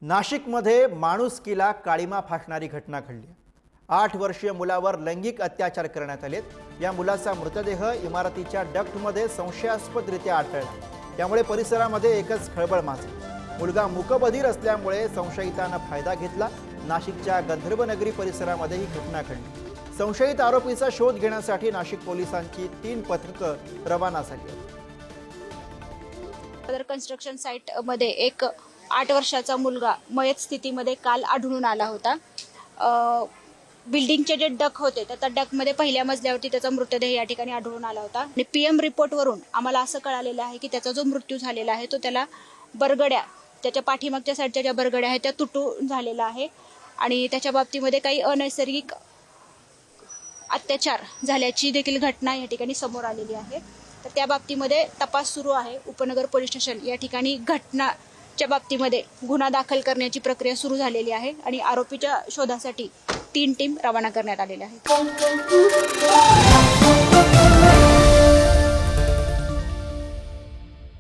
नाशिकमध्ये माणुसकीला काळीमा फासणारी घटना घडली। 8 वर्षीय मुलावर लैंगिक अत्याचार करण्यात आलेत। या मुलाचा मृतदेह इमारतीच्या डक्टमध्ये संशयास्पदरित्या आढळला। त्यामुळे परिसरामध्ये एकच खळबळ माजली। मुलगा मूकबधीर असल्यामुळे संशयितांना फायदा घेतला। नाशिकच्या गंधर्वनगरी परिसरामध्ये ही घटना घडली। संशयित आरोपीचा शोध घेण्यासाठी नाशिक पोलिसांची 3 पथकं रवाना झाली आहेत। कन्स्ट्रक्शन साइट मध्ये एक 8 वर्षाचा मुलगा मयत स्थितीमध्ये काल आढळून आला होता। बिल्डिंगचे जे डक होते त्या डकमध्ये पहिल्या मजल्यावरती त्याचा मृतदेह या ठिकाणी आढळून आला होता आणि पीएम रिपोर्टवरून आम्हाला असं कळालेलं आहे की त्याचा जो मृत्यू झालेला आहे तो त्याला बरगड्या त्याच्या पाठीमागच्या साईडच्या ज्या बरगड्या आहेत त्या तुटून झालेला आहे आणि त्याच्या बाबतीमध्ये काही अनैसर्गिक अत्याचार झाल्याची देखील घटना या ठिकाणी समोर आलेली आहे। तर त्या बाबतीमध्ये तपास सुरू आहे। उपनगर पोलीस स्टेशन या ठिकाणी घटनाच्या बाबतीमध्ये गुन्हा दाखल करण्याची प्रक्रिया सुरू झालेली आहे आणि आरोपीच्या शोधासाठी 3 टीम रवाना करण्यात आलेल्या आहेत।